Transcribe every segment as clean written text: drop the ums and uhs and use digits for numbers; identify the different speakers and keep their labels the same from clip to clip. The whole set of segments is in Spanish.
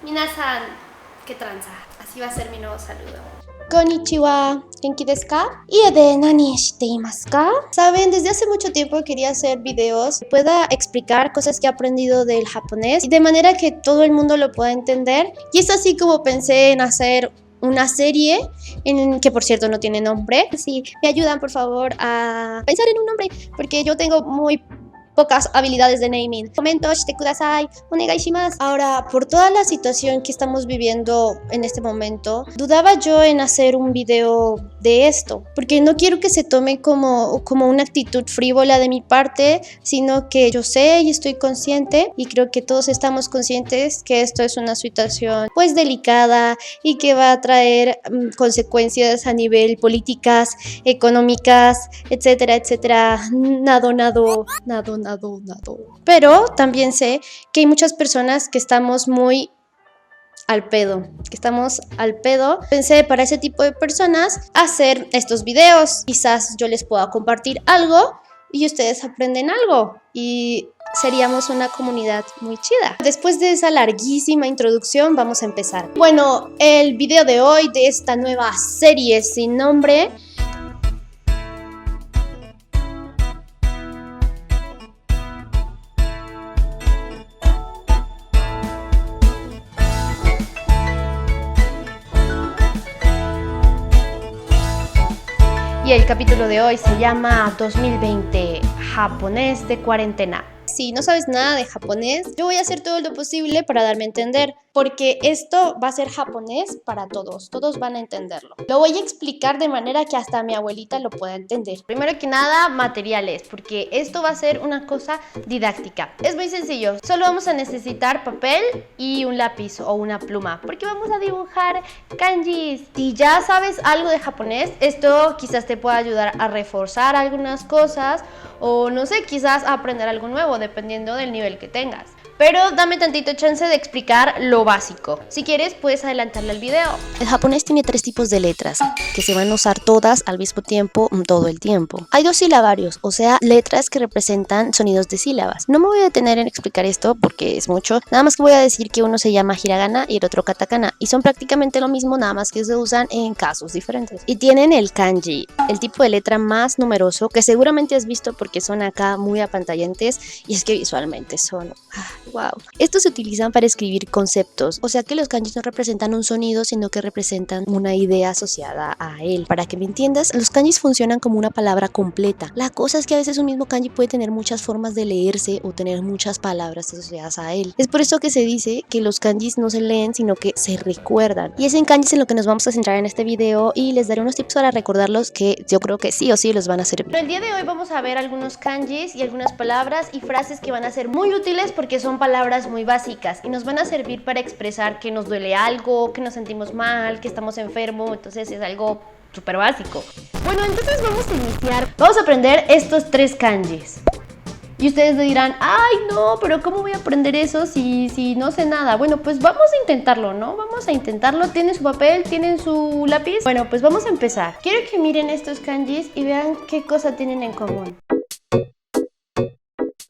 Speaker 1: Minasan, qué tranza. Así va a ser mi nuevo saludo.
Speaker 2: Konnichiwa, ¿genki desu ka? ¿Y de nani shite imasu ka? Saben, desde hace mucho tiempo quería hacer videos que pueda explicar cosas que he aprendido del japonés de manera que todo el mundo lo pueda entender. Y es así como pensé en hacer una serie que por cierto no tiene nombre. Si me ayudan por favor a pensar en un nombre, porque yo tengo muy pocas habilidades de naming. Comento, shite kudasai, onegai shimasu. Ahora, por toda la situación que estamos viviendo en este momento, dudaba yo en hacer un video de esto, porque no quiero que se tome como una actitud frívola de mi parte, sino que yo sé y estoy consciente, y creo que todos estamos conscientes que esto es una situación pues delicada y que va a traer consecuencias a nivel políticas, económicas, etcétera, etcétera. Nado. Pero también sé que hay muchas personas que estamos muy al pedo, Pensé para ese tipo de personas hacer estos videos. Quizás yo les pueda compartir algo y ustedes aprenden algo y seríamos una comunidad muy chida. Después de esa larguísima introducción, vamos a empezar. Bueno, el video de hoy de esta nueva serie sin nombre y el capítulo de hoy se llama 2020 Japonés de cuarentena. Si no sabes nada de japonés, yo voy a hacer todo lo posible para darme a entender, porque esto va a ser japonés para todos van a entenderlo. Lo voy a explicar de manera que hasta mi abuelita lo pueda entender. Primero que nada, materiales, porque esto va a ser una cosa didáctica. Es muy sencillo, solo vamos a necesitar papel y un lápiz o una pluma, porque vamos a dibujar kanjis. Si ya sabes algo de japonés, esto quizás te pueda ayudar a reforzar algunas cosas, o no sé, quizás a aprender algo nuevo, dependiendo del nivel que tengas. Pero dame tantito chance de explicar lo básico. Si quieres, puedes adelantarle al video.
Speaker 3: El japonés tiene 3 tipos de letras que se van a usar todas al mismo tiempo, todo el tiempo. Hay 2 silabarios, o sea, letras que representan sonidos de sílabas. No me voy a detener en explicar esto porque es mucho. Nada más que voy a decir que uno se llama hiragana y el otro katakana. Y son prácticamente lo mismo, nada más que se usan en casos diferentes. Y tienen el kanji, el tipo de letra más numeroso que seguramente has visto porque son acá muy apantallantes. Y es que visualmente son... wow. Estos se utilizan para escribir conceptos, o sea que los kanjis no representan un sonido, sino que representan una idea asociada a él. Para que me entiendas, los kanjis funcionan como una palabra completa. La cosa es que a veces un mismo kanji puede tener muchas formas de leerse o tener muchas palabras asociadas a él. Es por eso que se dice que los kanjis no se leen, sino que se recuerdan. Y es en kanjis en lo que nos vamos a centrar en este video y les daré unos tips para recordarlos que yo creo que sí o sí los van a servir.
Speaker 1: Pero el día de hoy vamos a ver algunos kanjis y algunas palabras y frases que van a ser muy útiles porque son palabras muy básicas y nos van a servir para expresar que nos duele algo, que nos sentimos mal, que estamos enfermos. Entonces es algo súper básico. Bueno, entonces vamos a iniciar. Vamos a aprender estos 3 kanjis. Y ustedes me dirán, ay no, pero ¿cómo voy a aprender eso si no sé nada? Bueno, pues vamos a intentarlo, ¿no? Vamos a intentarlo. ¿Tienen su papel? ¿Tienen su lápiz? Bueno, pues vamos a empezar. Quiero que miren estos kanjis y vean qué cosa tienen en común.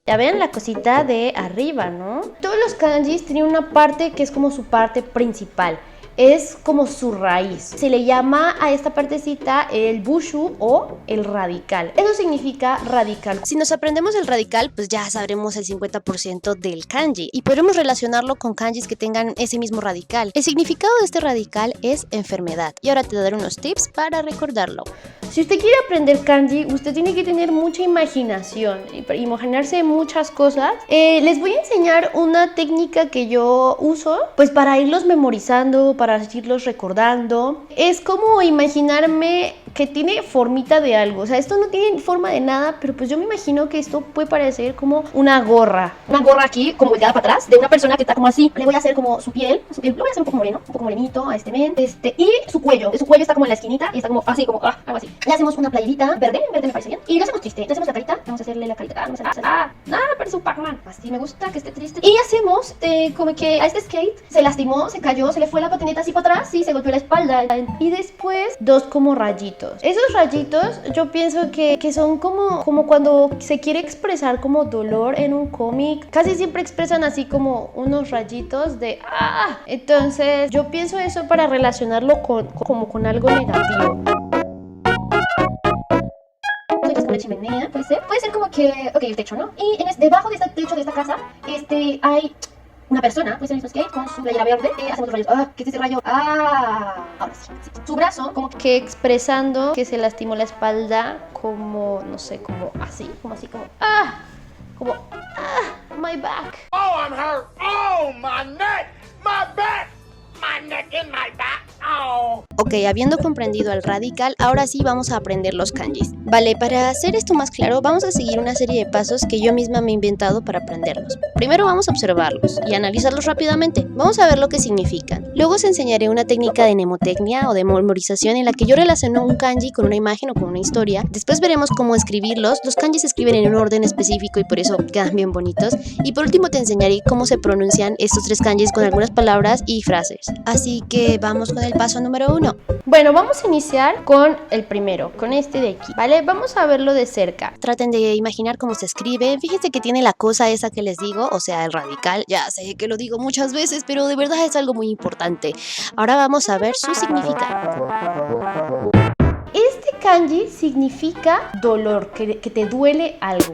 Speaker 1: Ya ven la cosita de arriba, ¿no? Todos los kanjis tienen una parte que es como su parte principal. Es como su raíz. Se le llama a esta partecita el bushu o el radical. Eso significa radical.
Speaker 3: Si nos aprendemos el radical, pues ya sabremos el 50% del kanji y podremos relacionarlo con kanjis que tengan ese mismo radical. El significado de este radical es enfermedad. Y ahora te daré unos tips para recordarlo.
Speaker 1: Si usted quiere aprender kanji, usted tiene que tener mucha imaginación, imaginarse muchas cosas. Les voy a enseñar una técnica que yo uso, pues para irlos memorizando, para irlos recordando. Es como imaginarme que tiene formita de algo. O sea, esto no tiene forma de nada, pero pues yo me imagino que esto puede parecer como una gorra. Una gorra aquí, como volteada para atrás, de una persona que está como así. Le voy a hacer como su piel lo voy a hacer un poco moreno, un poco morenito a este men. Y su cuello está como en la esquinita y está como así, como algo así. Le hacemos una playerita verde me parece bien. Y lo hacemos triste. Le hacemos la carita, vamos a hacerle la carita. Vamos a hacer, parece un Pac-Man. Así me gusta que esté triste. Y hacemos como que a este skate se lastimó, se cayó, se le fue la patineta así para atrás y se golpeó la espalda. Y después 2 como rayitas. rayitos. Esos rayitos yo pienso que son como cuando se quiere expresar como dolor en un cómic. Casi siempre expresan así como unos rayitos de ¡ah! Entonces yo pienso eso para relacionarlo como con algo negativo.
Speaker 2: Una chimenea, puede ser como que, ok, el techo, ¿no? Y debajo de este techo de esta casa, hay una persona, puede ser mismo skate, con su playera verde, hacemos los rayos. ¿Qué es ese rayo? Ahora sí. Su brazo, como
Speaker 1: que expresando que se lastimó la espalda como, no sé, como así, como my back.
Speaker 4: Oh, I'm hurt. Oh, my neck, my back, my neck and my back. Oh.
Speaker 3: Ok, habiendo comprendido al radical, ahora sí vamos a aprender los kanjis. Vale, para hacer esto más claro, vamos a seguir una serie de pasos que yo misma me he inventado para aprenderlos. Primero vamos a observarlos y analizarlos rápidamente. Vamos a ver lo que significan. Luego os enseñaré una técnica de mnemotecnia o de memorización en la que yo relaciono un kanji con una imagen o con una historia. Después veremos cómo escribirlos. Los kanjis se escriben en un orden específico y por eso quedan bien bonitos. Y por último te enseñaré cómo se pronuncian estos 3 kanjis con algunas palabras y frases. Así que vamos con el paso número 1.
Speaker 1: Bueno, vamos a iniciar con el primero, con este de aquí, ¿vale? Vamos a verlo de cerca.
Speaker 3: Traten de imaginar cómo se escribe. Fíjense que tiene la cosa esa que les digo, o sea, el radical. Ya sé que lo digo muchas veces, pero de verdad es algo muy importante. Ahora vamos a ver su significado.
Speaker 1: Este kanji significa dolor, que te duele algo.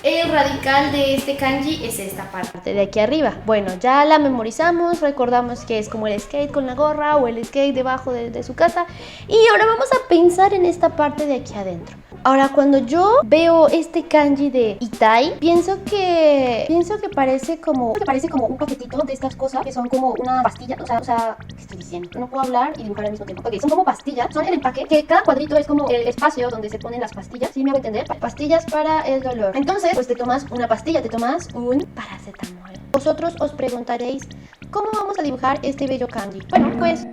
Speaker 1: El radical de este kanji es esta parte de aquí arriba. Bueno, ya la memorizamos, recordamos que es como el skate con la gorra o el skate debajo de su casa. Y ahora vamos a pensar en esta parte de aquí adentro. Ahora, cuando yo veo este kanji de Itai, pienso que parece como un paquetito de estas cosas que son como una pastilla. O sea, ¿qué estoy diciendo? No puedo hablar y dibujar al mismo tiempo. Ok, son como pastillas, son el empaque, que cada cuadrito es como el espacio donde se ponen las pastillas. ¿Sí me hago entender? Pastillas para el dolor. Entonces, pues te tomas una pastilla, te tomas un paracetamol. Vosotros os preguntaréis, ¿cómo vamos a dibujar este bello kanji? Bueno, pues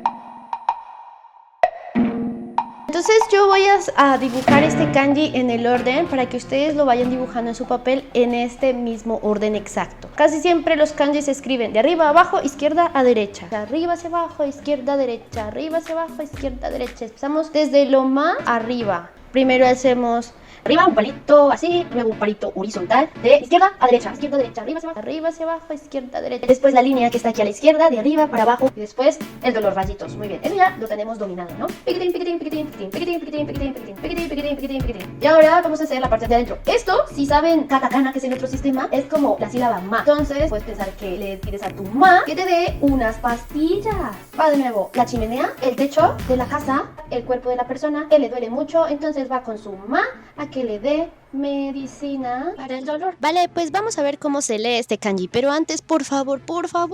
Speaker 1: entonces yo voy a dibujar este kanji en el orden para que ustedes lo vayan dibujando en su papel en este mismo orden exacto. Casi siempre los kanjis se escriben de arriba a abajo, izquierda a derecha. De arriba hacia abajo, izquierda a derecha. Arriba hacia abajo, izquierda a derecha. Empezamos desde lo más arriba. Primero hacemos arriba un palito así, luego un palito horizontal de izquierda a derecha, arriba hacia abajo, izquierda a derecha. Después la línea que está aquí a la izquierda, de arriba para abajo, y después el de los rayitos. Muy bien, eso ya lo tenemos dominado, ¿no? Piquitín, piquitín, piquitín, piquitín, piquitín, piquitín, piquitín, piquitín, piquitín, piquitín, piquitín, piquitín. Y ahora vamos a hacer la parte de adentro. Esto, si saben katakana, que es el otro sistema, es como la sílaba ma. Entonces, puedes pensar que le pides a tu ma que te dé unas pastillas. Va de nuevo, la chimenea, el techo de la casa, el cuerpo de la persona que le duele mucho, entonces va con su ma a que le dé medicina para el dolor.
Speaker 3: Vale, pues vamos a ver cómo se lee este kanji, pero antes, por favor,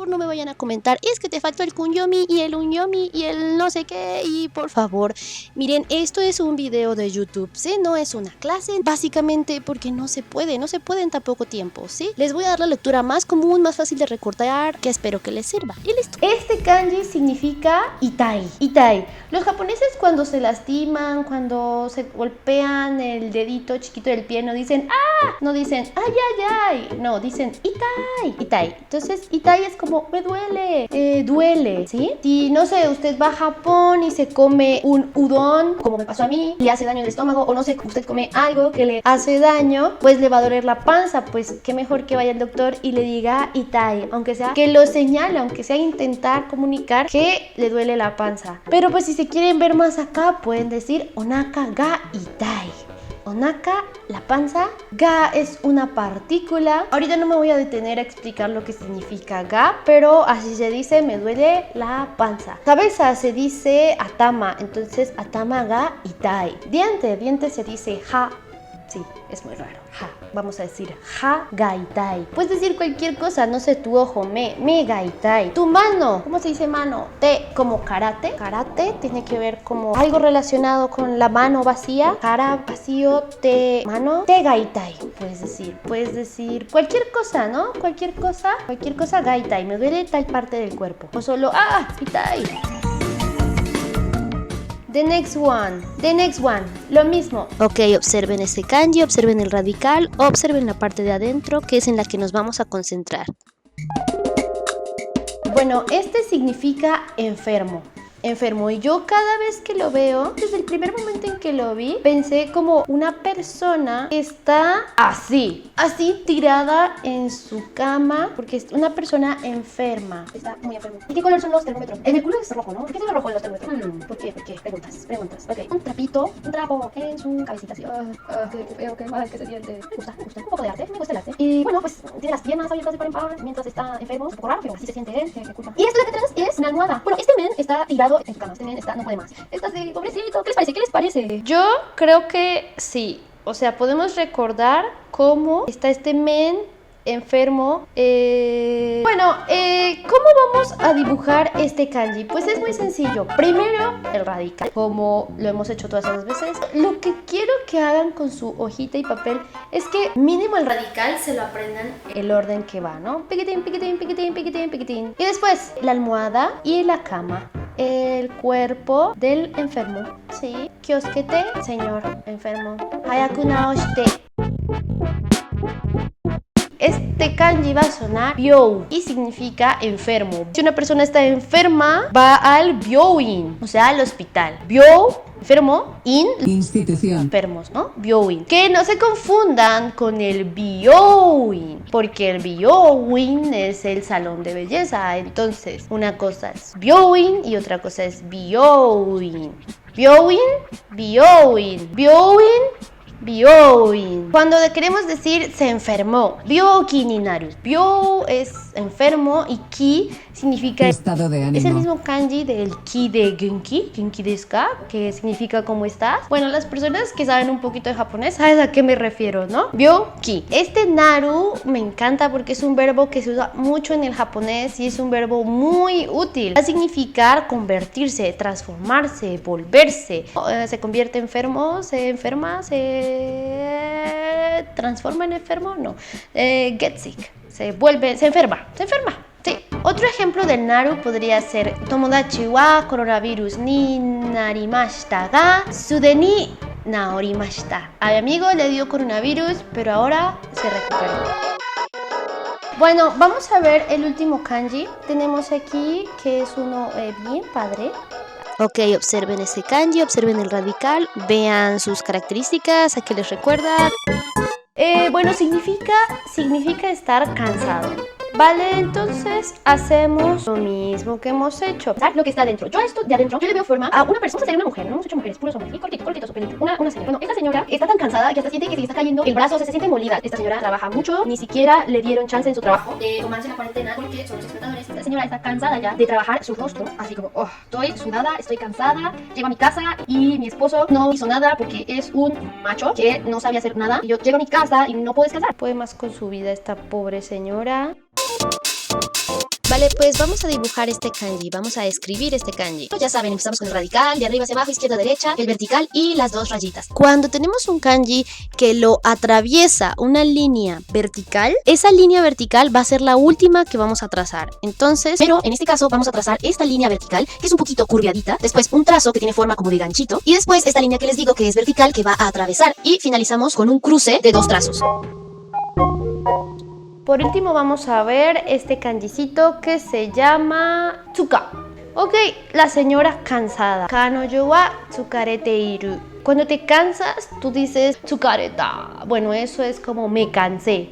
Speaker 3: no me vayan a comentar, es que te faltó el kunyomi y el unyomi y el no sé qué, y por favor, miren, esto es un video de YouTube, ¿sí? No es una clase, básicamente porque no se puede en tan poco tiempo, ¿sí? Les voy a dar la lectura más común, más fácil de recordar, que espero que les sirva, y listo.
Speaker 1: Este kanji significa Itai. Itai. Los japoneses cuando se lastiman, cuando se golpean el dedito chiquito del pie, no dicen ¡ah! No dicen ¡ay, ay, ay! No, dicen Itai. Itai. Entonces, Itai es como me duele, duele, ¿sí? Si, no sé, usted va a Japón y se come un udon, como me pasó a mí, le hace daño el estómago, o no sé, usted come algo que le hace daño, pues le va a doler la panza, pues qué mejor que vaya al doctor y le diga Itai, aunque sea que lo señale, aunque sea intentar comunicar que le duele la panza. Pero pues si se quieren ver más acá, pueden decir Onaka ga Itai. Onaka, la panza. Ga es una partícula. Ahorita no me voy a detener a explicar lo que significa ga, pero así se dice, me duele la panza. Cabeza se dice atama, entonces atama ga itai. Diente se dice ha. Sí, es muy raro. Ha. Vamos a decir ha gaitai. Puedes decir cualquier cosa, no sé, tu ojo, me gaitai. Tu mano, ¿cómo se dice mano? Te, como karate. Karate tiene que ver como algo relacionado con la mano vacía. Kara, vacío, te, mano. Te gaitai. Puedes decir cualquier cosa, ¿no? Cualquier cosa gaitai. Me duele tal parte del cuerpo. O solo, itai. The next one, lo mismo.
Speaker 3: Ok, observen este kanji, observen el radical, observen la parte de adentro, que es en la que nos vamos a concentrar.
Speaker 1: Bueno, este significa enfermo. enfermo. Y yo cada vez que lo veo, desde el primer momento en que lo vi, pensé como una persona que está así tirada en su cama, porque es una persona enferma. Está muy enferma. ¿Y qué color son los termómetros? El mercurio es rojo, ¿no? ¿Por qué son rojo los termómetros? ¿Por qué? Preguntas. Ok, un trapo en su cabecita así. Qué feo, qué mal que se siente. Me gusta. Un poco de arte, me gusta el arte. Y bueno, pues tiene las piernas abiertas de par en par mientras está enfermo. Es un poco raro, pero así se siente él. Qué culpa. Y esto de detrás es una almohada. Bueno, este men está tirado en su cama. Este men no puede más. Está así, pobrecito. ¿Qué les parece? Yo creo que sí. O sea, podemos recordar cómo está este men enfermo. ¿Cómo vamos a dibujar este kanji? Pues es muy sencillo. Primero, el radical, como lo hemos hecho todas las veces. Lo que quiero que hagan con su hojita y papel es que mínimo el radical se lo aprendan el orden que va, ¿no? Piquitín. Y después, la almohada y la cama. El cuerpo del enfermo. Sí. Kioskete, señor enfermo. Hayaku naoshite. Este kanji va a sonar byou y significa enfermo. Si una persona está enferma, va al byoin, o sea, al hospital. Byou, enfermo,
Speaker 5: institución.
Speaker 1: Enfermos, ¿no? Byoin. Que no se confundan con el byoin, porque el byoin es el salón de belleza. Entonces, una cosa es byoin y otra cosa es byoin. Byoin. Cuando queremos decir se enfermó, byoki ni naru. Byo es enfermo y ki significa
Speaker 5: estado de ánimo.
Speaker 1: Es el mismo kanji del ki de genki desu ka, que significa cómo estás. Bueno, las personas que saben un poquito de japonés saben a qué me refiero, ¿no? Byoki. Este naru me encanta porque es un verbo que se usa mucho en el japonés y es un verbo muy útil. Va a significar convertirse, transformarse, volverse. Se convierte enfermo, se enferma, se transforma en enfermo, no. Get sick. Se enferma. Sí. Otro ejemplo del naru podría ser Tomodachi wa coronavirus ni narimashita ga sude ni naorimashita. A mi amigo le dio coronavirus, pero ahora se recuperó. Bueno, vamos a ver el último kanji. Tenemos aquí que es uno bien padre.
Speaker 3: Ok, observen este kanji, observen el radical, vean sus características, a qué les recuerda.
Speaker 1: Significa estar cansado. Vale, entonces hacemos lo mismo que hemos hecho. Lo que está adentro. Yo a esto de adentro, yo le veo forma a una persona, sería una mujer, no hemos hecho mujeres, puros hombres. Y cortito, su pelito. Una señora. Bueno, esta señora está tan cansada que hasta siente que se le está cayendo el brazo, se siente molida. Esta señora trabaja mucho, ni siquiera le dieron chance en su trabajo de tomarse la cuarentena porque son los explotadores. Esta señora está cansada ya de trabajar su rostro, así como, estoy sudada, estoy cansada. Llego a mi casa y mi esposo no hizo nada porque es un macho que no sabe hacer nada. Y yo llego a mi casa y no puedo descansar. Puede más con su vida esta pobre señora.
Speaker 3: Vale, pues vamos a dibujar este kanji, vamos a escribir este kanji. Ya saben, empezamos con el radical, de arriba hacia abajo, izquierda a derecha, el vertical y las dos rayitas. Cuando tenemos un kanji que lo atraviesa una línea vertical, esa línea vertical va a ser la última que vamos a trazar. Entonces, pero en este caso vamos a trazar esta línea vertical, que es un poquito curviadita, después un trazo que tiene forma como de ganchito, y después esta línea que les digo que es vertical, que va a atravesar, y finalizamos con un cruce de dos trazos.
Speaker 1: Por último vamos a ver este kanjicito que se llama tsuka. Ok, la señora cansada. Kanoyo wa tsukarete iru. Cuando te cansas, tú dices tsukareta. Bueno, eso es como me cansé.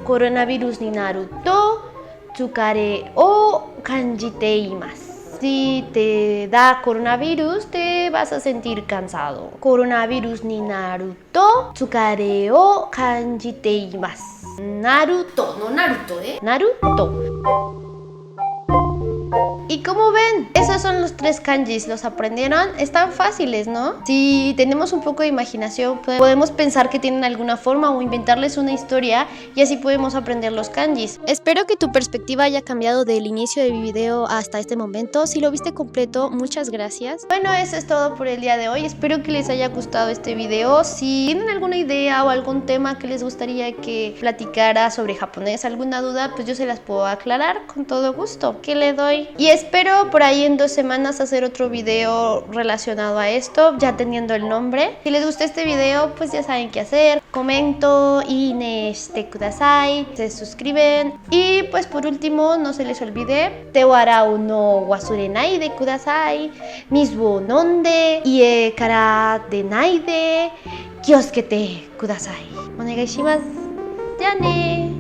Speaker 1: Coronavirus ni naru to tsukare o kanjite imasu. Si te da coronavirus, te vas a sentir cansado. Coronavirus ni naru to tsukare o kanjite imasu. Naruto, no Naruto, Naruto. Y como ven, esos son los 3 kanjis, ¿los aprendieron? Están fáciles, ¿no? Si tenemos un poco de imaginación, podemos pensar que tienen alguna forma o inventarles una historia y así podemos aprender los kanjis.
Speaker 3: Espero que tu perspectiva haya cambiado del inicio de mi video hasta este momento. Si lo viste completo, muchas gracias.
Speaker 1: Bueno, eso es todo por el día de hoy. Espero que les haya gustado este video. Si tienen alguna idea o algún tema que les gustaría que platicara sobre japonés, alguna duda, pues yo se las puedo aclarar con todo gusto. ¿Qué le doy? Y Espero por ahí en 2 semanas hacer otro video relacionado a esto, ya teniendo el nombre. Si les gusta este video, pues ya saben qué hacer. Comento, ineste kudasai, se suscriben. Y pues por último, no se les olvide, te warau no wasurenai de kudasai, miswo nonde, ie kara denai de, kioskete kudasai. Onegai shimasu. Ya ne.